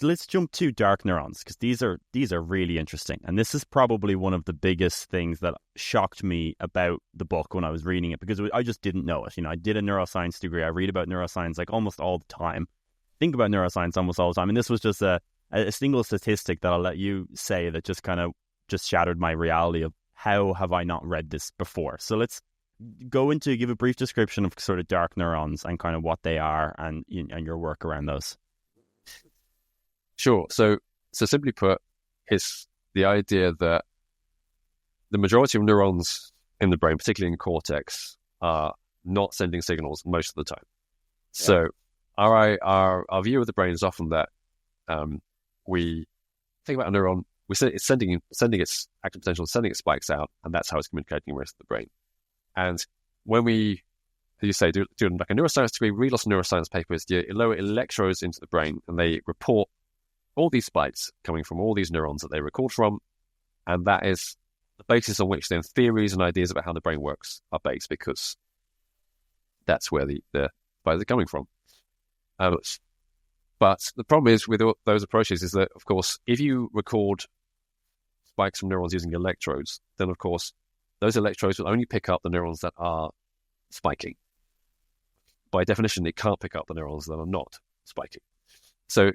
let's jump to dark neurons, because these are really interesting, and this is probably one of the biggest things that shocked me about the book when I was reading it, because I just didn't know it. I did a neuroscience degree. I read about neuroscience like almost all the time, think about neuroscience almost all the time, and this was just a single statistic that I'll let you say that just kind of shattered my reality of how have I not read this before. So let's give a brief description of sort of dark neurons and kind of what they are and your work around those. Sure. So simply put, it's the idea that the majority of neurons in the brain, particularly in cortex, are not sending signals most of the time. Yeah. So our view of the brain is often that we think about a neuron, we say it's sending its active potential, sending its spikes out, and that's how it's communicating with the rest of the brain. And when we, as you say, do like a neuroscience degree, read lots of neuroscience papers, you lower electrodes into the brain, and they report all these spikes coming from all these neurons that they record from, and that is the basis on which then theories and ideas about how the brain works are based, because that's where the spikes are coming from. But the problem is with those approaches is that, of course, if you record spikes from neurons using electrodes, then, of course, those electrodes will only pick up the neurons that are spiking. By definition, it can't pick up the neurons that are not spiking. So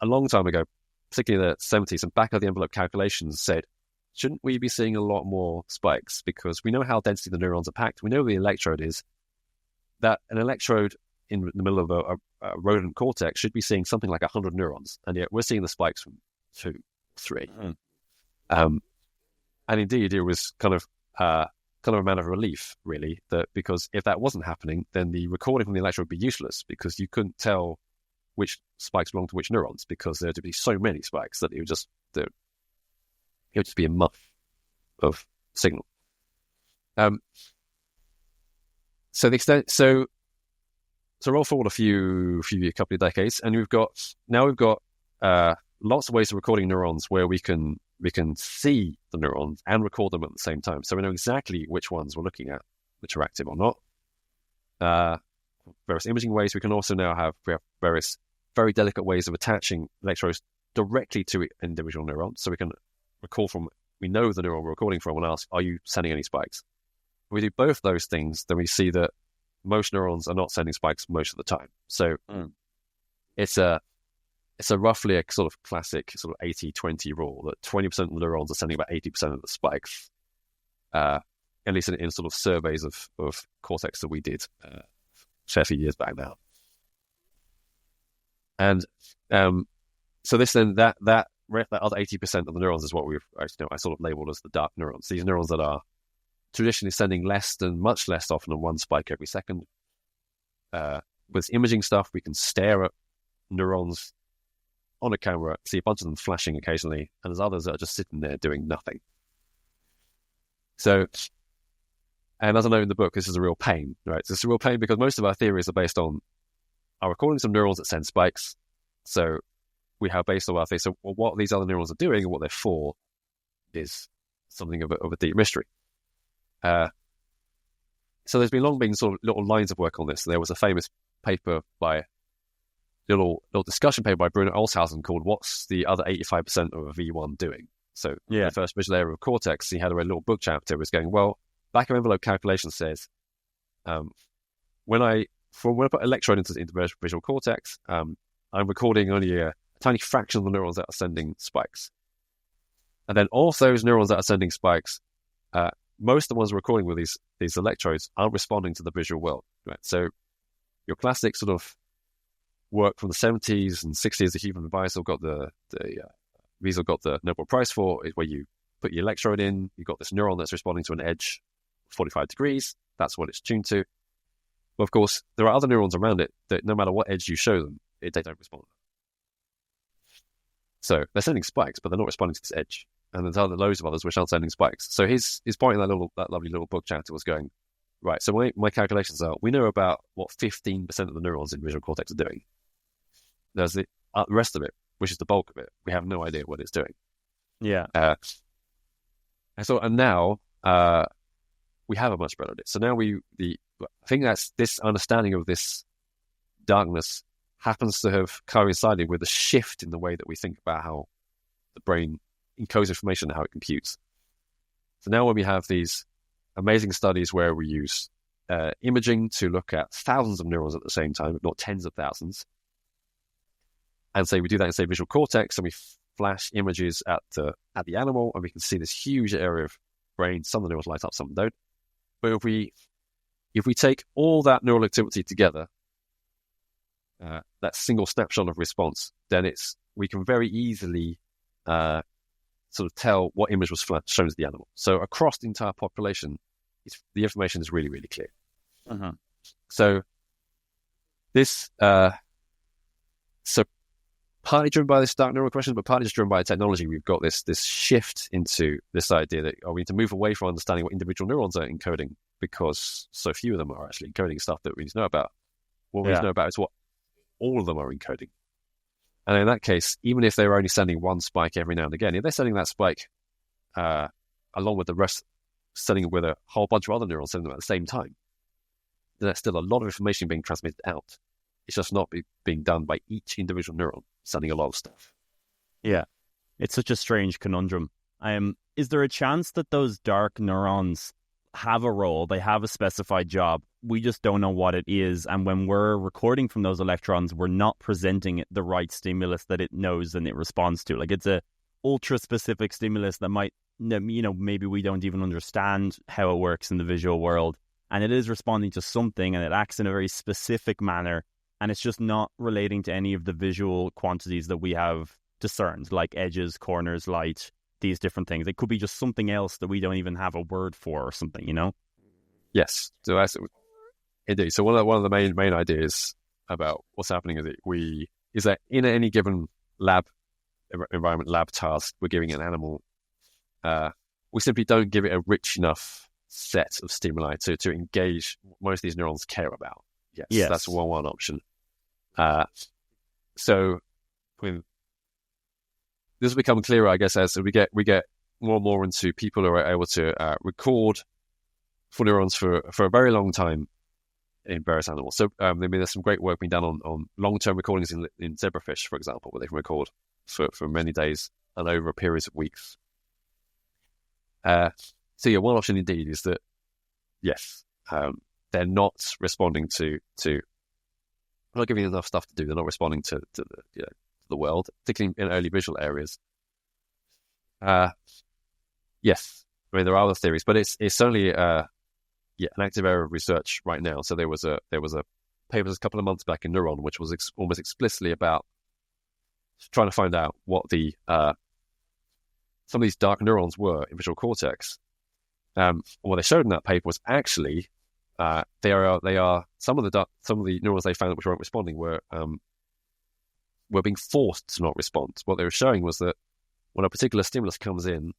a long time ago, particularly in the 70s, some back-of-the-envelope calculations said, shouldn't we be seeing a lot more spikes? Because we know how densely the neurons are packed. We know where the electrode is. That an electrode in the middle of a rodent cortex should be seeing something like 100 neurons. And yet we're seeing the spikes from 2, 3. And indeed, it was kind of a matter of relief, really, that because if that wasn't happening, then the recording from the electrode would be useless, because you couldn't tell which spikes belong to which neurons, because there would be so many spikes that it would just be a muff of signal. So roll forward a couple of decades, and we've got lots of ways of recording neurons where we can see the neurons and record them at the same time. So we know exactly which ones we're looking at, which are active or not. Various imaging ways. We can also now have various very delicate ways of attaching electrodes directly to individual neurons. So we can we know the neuron we're recording from and ask, are you sending any spikes? If we do both those things, then we see that most neurons are not sending spikes most of the time. So it's a roughly a sort of classic sort of 80-20 rule, that 20% of the neurons are sending about 80% of the spikes, at least in sort of surveys of cortex that we did a fair few years back now. And so this then that other 80% of the neurons is what I sort of labeled as the dark neurons. These neurons that are traditionally sending much less often than one spike every second. With imaging stuff, we can stare at neurons on a camera, see a bunch of them flashing occasionally, and there's others that are just sitting there doing nothing. So, and as I know in the book, this is a real pain, right? So it's a real pain because most of our theories are based on our recordings of neurons that send spikes. So we have based on our theory. So what these other neurons are doing and what they're for is something of a deep mystery. So there's been sort of little lines of work on this. There was a famous paper little discussion paper by Bruno Olshausen called "What's the Other 85% of a V1 Doing?" So the first visual area of cortex, he had a little book chapter was going, well, back of envelope calculation says, when I put electrode into visual cortex, I'm recording only a tiny fraction of the neurons that are sending spikes. And then all of those neurons that are sending spikes, most of the ones we're recording with these electrodes aren't responding to the visual world. Right? So your classic sort of work from the 70s and 60s that Human Weisel got Wiesel got the Nobel Prize for, is where you put your electrode in, you've got this neuron that's responding to an edge 45 degrees, that's what it's tuned to. But of course, there are other neurons around it that no matter what edge you show them, they don't respond. So they're sending spikes, but they're not responding to this edge. And there's loads of others which aren't sending spikes. So his point in that lovely little book chapter was going, right, so my calculations are, we know about what 15% of the neurons in visual cortex are doing. There's the rest of it, which is the bulk of it. We have no idea what it's doing. Yeah. And now we have a much better idea. So now I think that's this understanding of this darkness happens to have coincided with a shift in the way that we think about how the brain encodes information and how it computes. So now when we have these amazing studies where we use imaging to look at thousands of neurons at the same time, if not tens of thousands, and say we do that in, say, visual cortex, and we flash images at the animal, and we can see this huge area of brain. Some of the neurons light up, some don't. But if we take all that neural activity together, that single snapshot of response, then we can very easily sort of tell what image was shown to the animal. So across the entire population, the information is really, really clear. Uh-huh. So this, partly driven by this dark neural question, but partly just driven by technology, we've got this shift into this idea that we need to move away from understanding what individual neurons are encoding, because so few of them are actually encoding stuff that we need to know about. What we need to know about is what all of them are encoding. And in that case, even if they're only sending one spike every now and again, if they're sending that spike along with the rest, sending it with a whole bunch of other neurons sending them at the same time, then there's still a lot of information being transmitted out. It's just not being done by each individual neuron sending a lot of stuff. Yeah, it's such a strange conundrum. Is there a chance that those dark neurons have a role, they have a specified job, we just don't know what it is, and when we're recording from those electrons, we're not presenting it the right stimulus that it knows and it responds to? Like, it's a ultra-specific stimulus that might, maybe we don't even understand how it works in the visual world, and it is responding to something, and it acts in a very specific manner, and it's just not relating to any of the visual quantities that we have discerned, like edges, corners, light, these different things. It could be just something else that we don't even have a word for or something, Yes. So that's indeed. So one of the main ideas about what's happening is that in any given lab environment, lab task, we're giving an animal, we simply don't give it a rich enough set of stimuli to engage what most of these neurons care about. Yes. That's one option. So this will become clearer, I guess, as we get more and more into people who are able to record for neurons for a very long time in various animals. So there's some great work being done on long-term recordings in zebrafish, for example, where they can record for many days and over a period of weeks. So yeah, one option indeed is that, yes, they're not responding to not giving enough stuff to do. They're not responding to the world, particularly in early visual areas. Yes, I mean there are other theories, but it's certainly an active area of research right now. So there was a paper a couple of months back in Neuron, which was almost explicitly about trying to find out what the some of these dark neurons were in visual cortex. What they showed in that paper was actually they are some of the neurons they found which weren't responding were being forced to not respond. What they were showing was that when a particular stimulus comes in,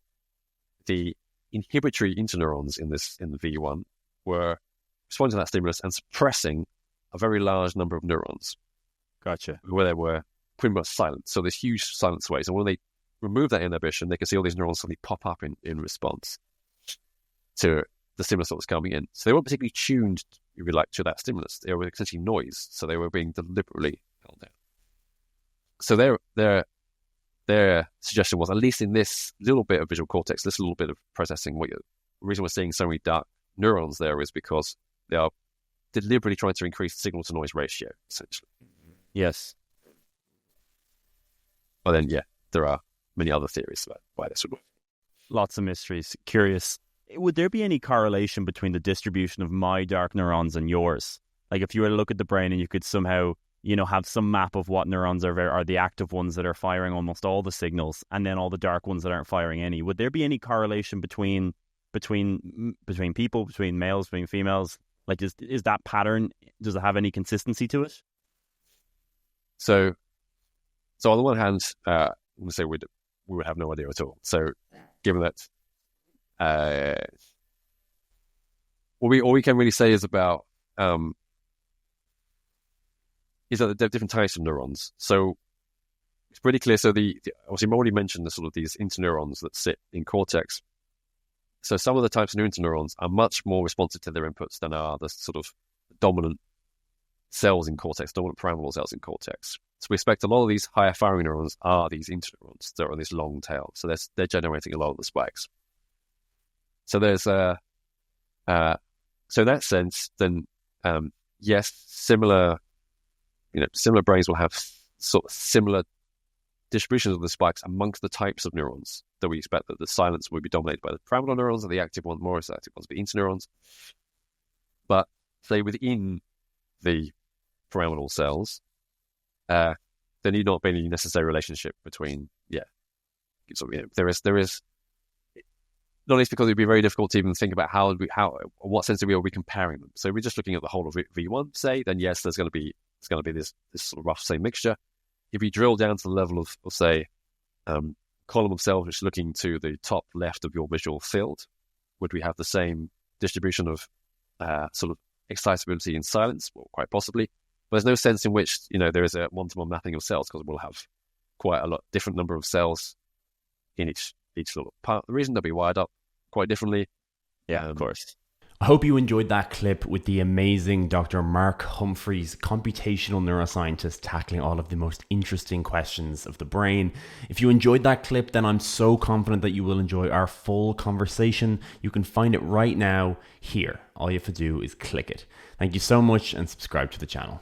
the inhibitory interneurons in the V1 were responding to that stimulus and suppressing a very large number of neurons. Gotcha. Where they were pretty much silent. So there's huge silence waves. And when they remove that inhibition, they can see all these neurons suddenly pop up in response to the stimulus that was coming in. So they weren't particularly tuned, if you like, to that stimulus. They were essentially noise. So they were being deliberately held down. So their suggestion was, at least in this little bit of visual cortex, this little bit of processing, the reason we're seeing so many dark neurons there is because they are deliberately trying to increase the signal-to-noise ratio, essentially. Yes. But then, there are many other theories about why this would work. Lots of mysteries. Curious. Would there be any correlation between the distribution of my dark neurons and yours? Like if you were to look at the brain and you could somehow, have some map of what neurons are the active ones that are firing almost all the signals, and then all the dark ones that aren't firing any. Would there be any correlation between people, between males, between females? Like, is that pattern, does it have any consistency to it? So on the one hand, I'm going to say we would have no idea at all. So given that, all we can really say is about is that there are different types of neurons. So it's pretty clear. So obviously, I've already mentioned the sort of these interneurons that sit in cortex. So some of the types of new interneurons are much more responsive to their inputs than are the sort of dominant cells in cortex, dominant pyramidal cells in cortex. So we expect a lot of these higher firing neurons are these interneurons that are on this long tail. So they're generating a lot of the spikes. So there's so in that sense, then yes, similar brains will have sort of similar distributions of the spikes amongst the types of neurons that we expect that the silence will be dominated by the pyramidal neurons and the active ones, more active ones, the interneurons. But say within the pyramidal cells, there need not be any necessary relationship between, So there is not least because it'd be very difficult to even think about what sense are we comparing them. So if we're just looking at the whole of V1, say, then yes, it's going to be this sort of rough same mixture. If we drill down to the level of say, column of cells which is looking to the top left of your visual field, would we have the same distribution of sort of excitability and silence? Well, quite possibly. But there's no sense in which there is a one-to-one mapping of cells, because we'll have quite a lot different number of cells in each little part. The reason they'll be wired up quite differently. Yeah, of course. I hope you enjoyed that clip with the amazing Dr. Mark Humphries, computational neuroscientist, tackling all of the most interesting questions of the brain. If you enjoyed that clip, then I'm so confident that you will enjoy our full conversation. You can find it right now here. All you have to do is click it. Thank you so much and subscribe to the channel.